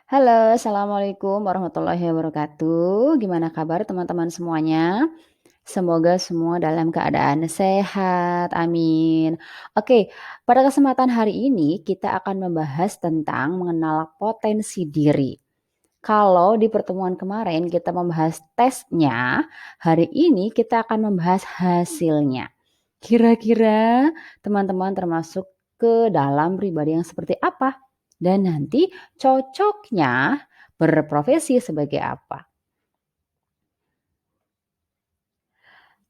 Halo, assalamualaikum warahmatullahi wabarakatuh. Gimana kabar teman-teman semuanya? Semoga semua dalam keadaan sehat, amin. Oke, pada kesempatan hari ini kita akan membahas tentang mengenal potensi diri. Kalau di pertemuan kemarin kita membahas tesnya, hari ini kita akan membahas hasilnya. Kira-kira teman-teman termasuk ke dalam pribadi yang seperti apa? Dan nanti cocoknya berprofesi sebagai apa?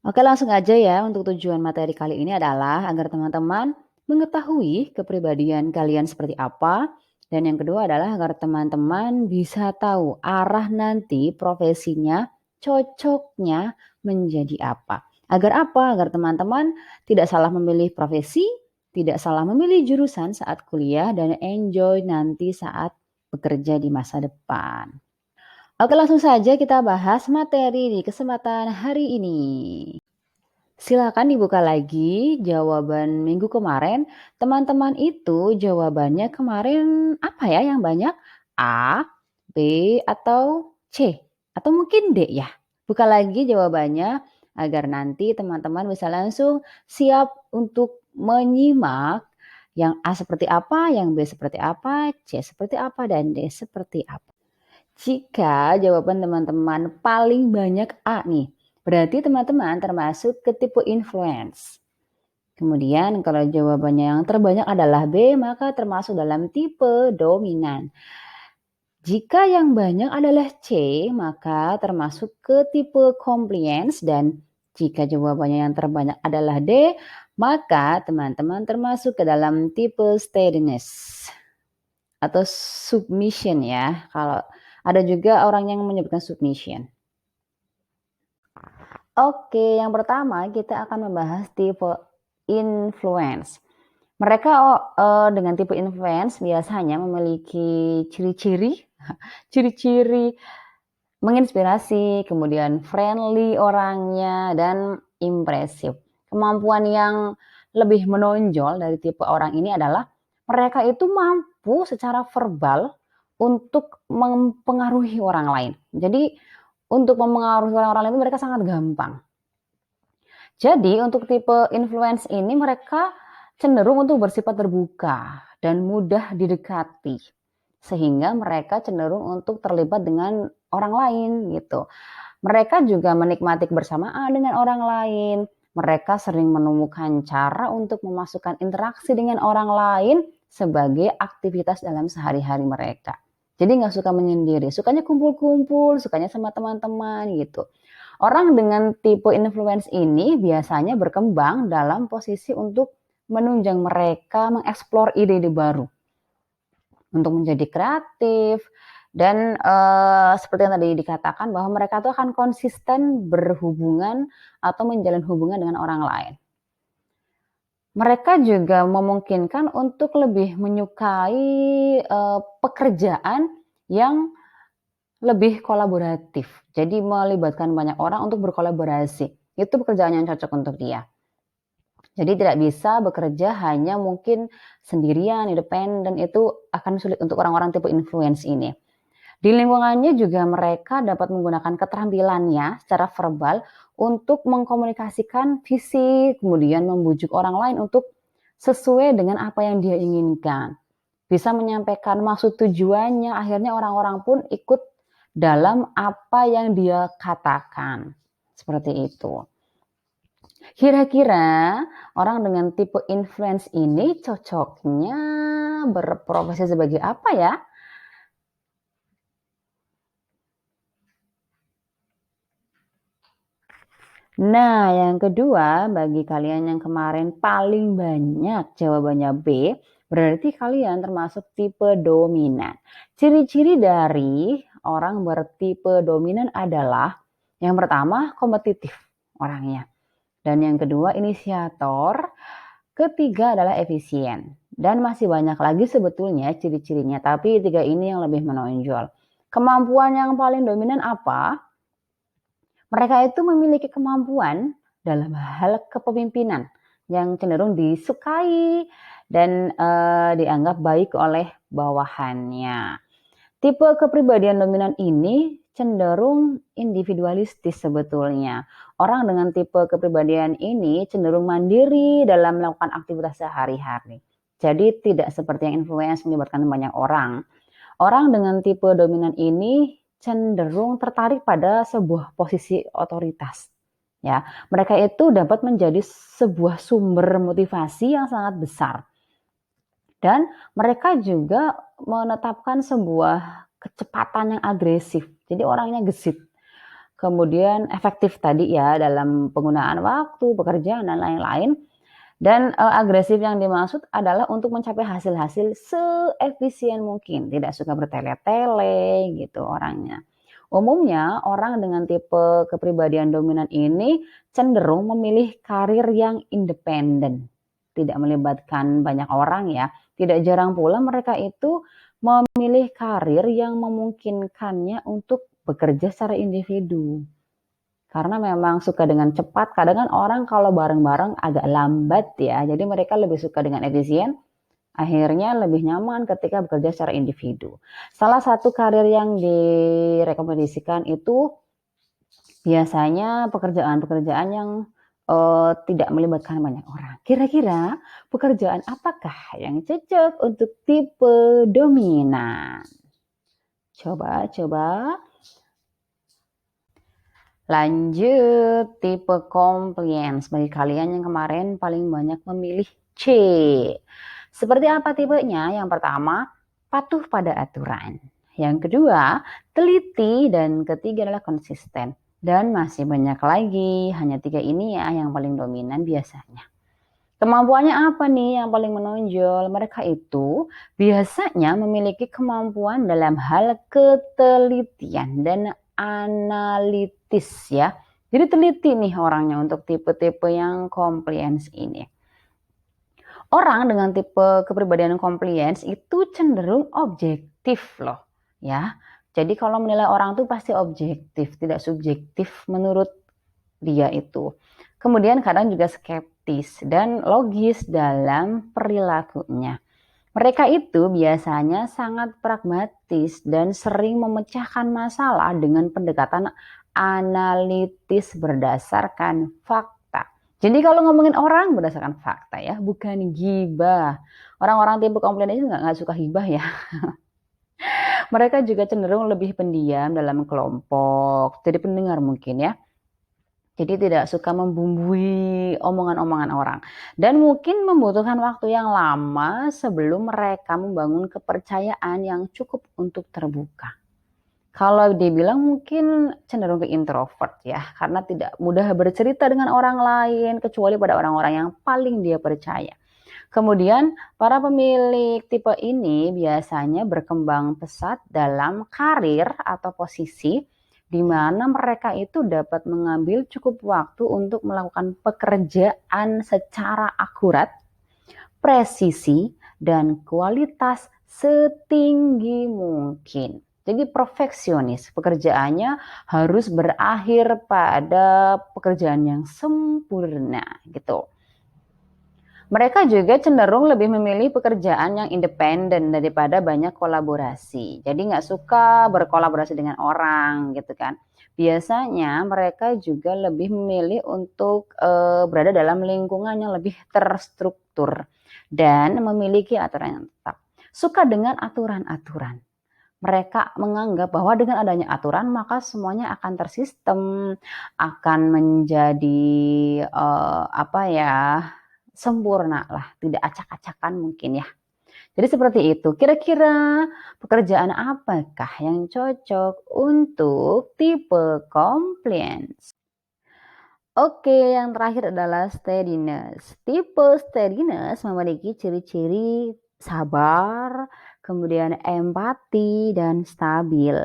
Oke, langsung aja ya, untuk tujuan materi kali ini adalah agar teman-teman mengetahui kepribadian kalian seperti apa, dan yang kedua adalah agar teman-teman bisa tahu arah nanti profesinya cocoknya menjadi apa. Agar apa? Agar teman-teman tidak salah memilih profesi, tidak salah memilih jurusan saat kuliah, dan enjoy nanti saat bekerja di masa depan. Oke, langsung saja kita bahas materi di kesempatan hari ini. Silakan dibuka lagi jawaban minggu kemarin. Teman-teman itu jawabannya kemarin apa ya yang banyak? A, B, atau C? Atau mungkin D ya? Buka lagi jawabannya agar nanti teman-teman bisa langsung siap untuk menyimak yang A seperti apa, yang B seperti apa, C seperti apa, dan D seperti apa. Jika jawaban teman-teman paling banyak A nih, berarti teman-teman termasuk ke tipe influence. Kemudian kalau jawabannya yang terbanyak adalah B, maka termasuk dalam tipe dominan. Jika yang banyak adalah C, maka termasuk ke tipe compliance, dan jika jawabannya yang terbanyak adalah D, maka teman-teman termasuk ke dalam tipe steadiness atau submission ya. Kalau ada juga orang yang menyebutkan submission. Oke, yang pertama kita akan membahas tipe influence. Mereka dengan tipe influence biasanya memiliki ciri-ciri ciri-ciri menginspirasi, kemudian friendly orangnya, dan impresif. Kemampuan yang lebih menonjol dari tipe orang ini adalah mereka itu mampu secara verbal untuk mempengaruhi orang lain. Jadi untuk mempengaruhi orang-orang lain itu mereka sangat gampang. Jadi untuk tipe influence ini mereka cenderung untuk bersifat terbuka dan mudah didekati. Sehingga mereka cenderung untuk terlibat dengan orang lain gitu. Mereka juga menikmati kebersamaan dengan orang lain. Mereka sering menemukan cara untuk memasukkan interaksi dengan orang lain sebagai aktivitas dalam sehari-hari mereka. Jadi nggak suka menyendiri, sukanya kumpul-kumpul, sukanya sama teman-teman gitu. Orang dengan tipe influence ini biasanya berkembang dalam posisi untuk menunjang mereka mengeksplor ide-ide baru untuk menjadi kreatif dan seperti yang tadi dikatakan bahwa mereka tuh akan konsisten berhubungan atau menjalin hubungan dengan orang lain. Mereka juga memungkinkan untuk lebih menyukai pekerjaan yang lebih kolaboratif. Jadi melibatkan banyak orang untuk berkolaborasi. Itu pekerjaan yang cocok untuk dia. Jadi tidak bisa bekerja hanya mungkin sendirian, independen, itu akan sulit untuk orang-orang tipe influence ini. Di lingkungannya juga mereka dapat menggunakan keterampilannya secara verbal untuk mengkomunikasikan visi, kemudian membujuk orang lain untuk sesuai dengan apa yang dia inginkan. Bisa menyampaikan maksud tujuannya, akhirnya orang-orang pun ikut dalam apa yang dia katakan. Seperti itu. Kira-kira orang dengan tipe influence ini cocoknya berprofesi sebagai apa ya? Nah, yang kedua, bagi kalian yang kemarin paling banyak jawabannya B, berarti kalian termasuk tipe dominan. Ciri-ciri dari orang bertipe dominan adalah yang pertama kompetitif orangnya. Dan yang kedua inisiator, ketiga adalah efisien. Dan masih banyak lagi sebetulnya ciri-cirinya, tapi tiga ini yang lebih menonjol. Kemampuan yang paling dominan apa? Mereka itu memiliki kemampuan dalam hal kepemimpinan yang cenderung disukai dan dianggap baik oleh bawahannya. Tipe kepribadian dominan ini cenderung individualistis sebetulnya. Orang dengan tipe kepribadian ini cenderung mandiri dalam melakukan aktivitas sehari-hari. Jadi tidak seperti yang influence melibatkan banyak orang. Orang dengan tipe dominan ini cenderung tertarik pada sebuah posisi otoritas. Ya, mereka itu dapat menjadi sebuah sumber motivasi yang sangat besar. Dan mereka juga menetapkan sebuah kecepatan yang agresif. Jadi orangnya gesit. Kemudian efektif tadi ya dalam penggunaan waktu, pekerjaan dan lain-lain. Dan agresif yang dimaksud adalah untuk mencapai hasil-hasil seefisien mungkin, tidak suka bertele-tele gitu orangnya. Umumnya orang dengan tipe kepribadian dominan ini cenderung memilih karir yang independen, tidak melibatkan banyak orang ya. Tidak jarang pula mereka itu memilih karir yang memungkinkannya untuk bekerja secara individu. Karena memang suka dengan cepat, kadang kan orang kalau bareng-bareng agak lambat ya, jadi mereka lebih suka dengan efisien, akhirnya lebih nyaman ketika bekerja secara individu. Salah satu karir yang direkomendasikan itu biasanya pekerjaan-pekerjaan yang tidak melibatkan banyak orang. Kira-kira pekerjaan apakah yang cocok untuk tipe dominan? Coba. Lanjut, tipe compliance. Bagi kalian yang kemarin paling banyak memilih C. Seperti apa tipenya? Yang pertama, patuh pada aturan. Yang kedua, teliti. Dan ketiga adalah konsisten. Dan masih banyak lagi, hanya 3 ini ya yang paling dominan biasanya. Kemampuannya apa nih yang paling menonjol? Mereka itu biasanya memiliki kemampuan dalam hal ketelitian dan analitis ya. Jadi teliti nih orangnya untuk tipe-tipe yang compliance ini. Orang dengan tipe kepribadian compliance itu cenderung objektif loh ya. Jadi kalau menilai orang tuh pasti objektif, tidak subjektif menurut dia itu. Kemudian kadang juga skeptis dan logis dalam perilakunya. Mereka itu biasanya sangat pragmatis dan sering memecahkan masalah dengan pendekatan analitis berdasarkan fakta. Jadi kalau ngomongin orang berdasarkan fakta ya, bukan gibah. Orang-orang tipe komplain itu nggak suka gibah ya. Mereka juga cenderung lebih pendiam dalam kelompok, jadi pendengar mungkin ya. Jadi tidak suka membumbui omongan-omongan orang. Dan mungkin membutuhkan waktu yang lama sebelum mereka membangun kepercayaan yang cukup untuk terbuka. Kalau dibilang mungkin cenderung ke introvert ya, karena tidak mudah bercerita dengan orang lain kecuali pada orang-orang yang paling dia percaya. Kemudian para pemilik tipe ini biasanya berkembang pesat dalam karir atau posisi di mana mereka itu dapat mengambil cukup waktu untuk melakukan pekerjaan secara akurat, presisi, dan kualitas setinggi mungkin. Jadi perfeksionis, pekerjaannya harus berakhir pada pekerjaan yang sempurna gitu. Mereka juga cenderung lebih memilih pekerjaan yang independen daripada banyak kolaborasi. Jadi nggak suka berkolaborasi dengan orang gitu kan. Biasanya mereka juga lebih memilih untuk berada dalam lingkungan yang lebih terstruktur dan memiliki aturan yang tetap. Suka dengan aturan-aturan. Mereka menganggap bahwa dengan adanya aturan maka semuanya akan tersistem, akan menjadi sempurna lah, tidak acak-acakan mungkin ya. Jadi seperti itu. Kira-kira pekerjaan apakah yang cocok untuk tipe compliance? Oke, yang terakhir adalah steadiness. Tipe steadiness memiliki ciri-ciri sabar, kemudian empati, dan stabil.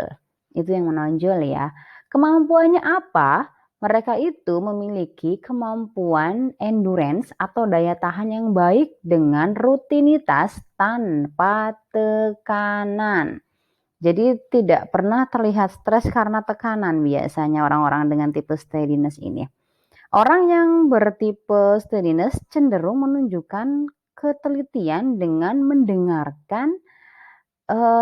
Itu yang menonjol ya. Kemampuannya apa? Mereka itu memiliki kemampuan endurance atau daya tahan yang baik dengan rutinitas tanpa tekanan. Jadi tidak pernah terlihat stres karena tekanan biasanya orang-orang dengan tipe steadiness ini. Orang yang bertipe steadiness cenderung menunjukkan ketelitian dengan mendengarkan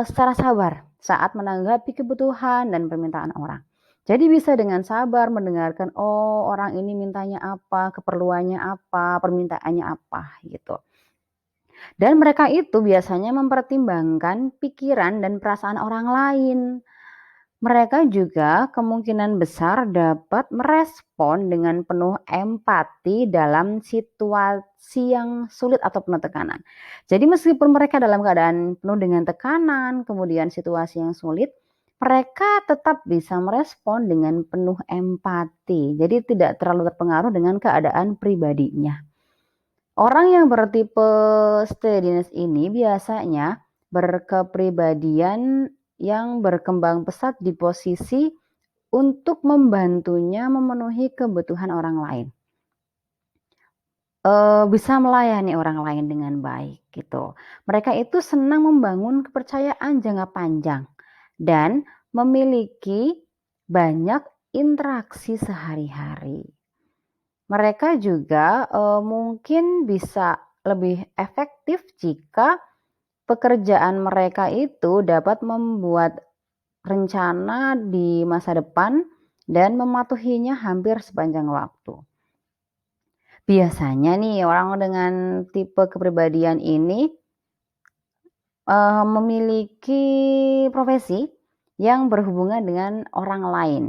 secara sabar saat menanggapi kebutuhan dan permintaan orang. Jadi bisa dengan sabar mendengarkan, oh orang ini mintanya apa, keperluannya apa, permintaannya apa gitu. Dan mereka itu biasanya mempertimbangkan pikiran dan perasaan orang lain. Mereka juga kemungkinan besar dapat merespon dengan penuh empati dalam situasi yang sulit atau penuh tekanan. Jadi meskipun mereka dalam keadaan penuh dengan tekanan, kemudian situasi yang sulit, mereka tetap bisa merespon dengan penuh empati. Jadi tidak terlalu terpengaruh dengan keadaan pribadinya. Orang yang bertipe steadiness ini biasanya berkepribadian yang berkembang pesat di posisi untuk membantunya memenuhi kebutuhan orang lain. Bisa melayani orang lain dengan baik gitu. Mereka itu senang membangun kepercayaan jangka panjang dan memiliki banyak interaksi sehari-hari. Mereka juga mungkin bisa lebih efektif jika pekerjaan mereka itu dapat membuat rencana di masa depan dan mematuhinya hampir sepanjang waktu. Biasanya nih orang dengan tipe kepribadian ini memiliki profesi yang berhubungan dengan orang lain,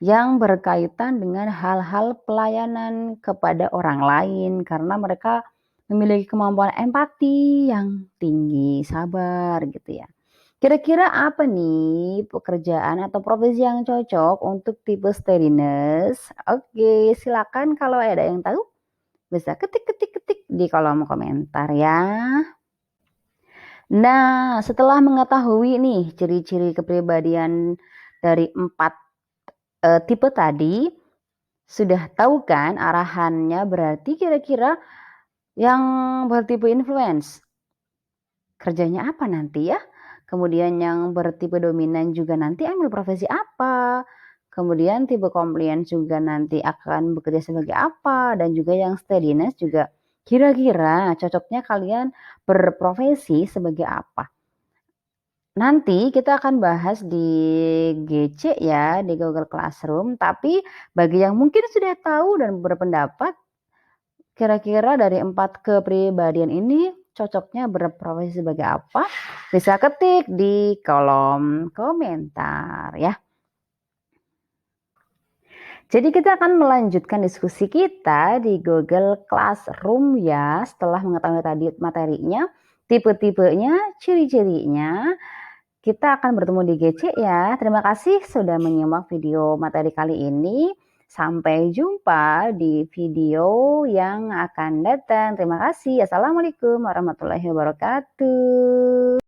yang berkaitan dengan hal-hal pelayanan kepada orang lain karena mereka memiliki kemampuan empati yang tinggi, sabar gitu ya. Kira-kira apa nih pekerjaan atau profesi yang cocok untuk tipe steadiness? Oke, silakan kalau ada yang tahu bisa ketik di kolom komentar ya. Nah, setelah mengetahui nih ciri-ciri kepribadian dari 4 tipe tadi, sudah tahu kan arahannya berarti kira-kira yang bertipe influence kerjanya apa nanti ya? Kemudian yang bertipe dominan juga nanti ambil profesi apa? Kemudian tipe compliance juga nanti akan bekerja sebagai apa? Dan juga yang steadiness juga kira-kira cocoknya kalian berprofesi sebagai apa? Nanti kita akan bahas di GC ya, di Google Classroom. Tapi bagi yang mungkin sudah tahu dan berpendapat, kira-kira dari 4 kepribadian ini cocoknya berprofesi sebagai apa? Bisa ketik di kolom komentar ya. Jadi kita akan melanjutkan diskusi kita di Google Classroom ya, setelah mengetahui tadi materinya, tipe-tipenya, ciri-cirinya. Kita akan bertemu di GC ya. Terima kasih sudah menyimak video materi kali ini. Sampai jumpa di video yang akan datang. Terima kasih. Assalamualaikum warahmatullahi wabarakatuh.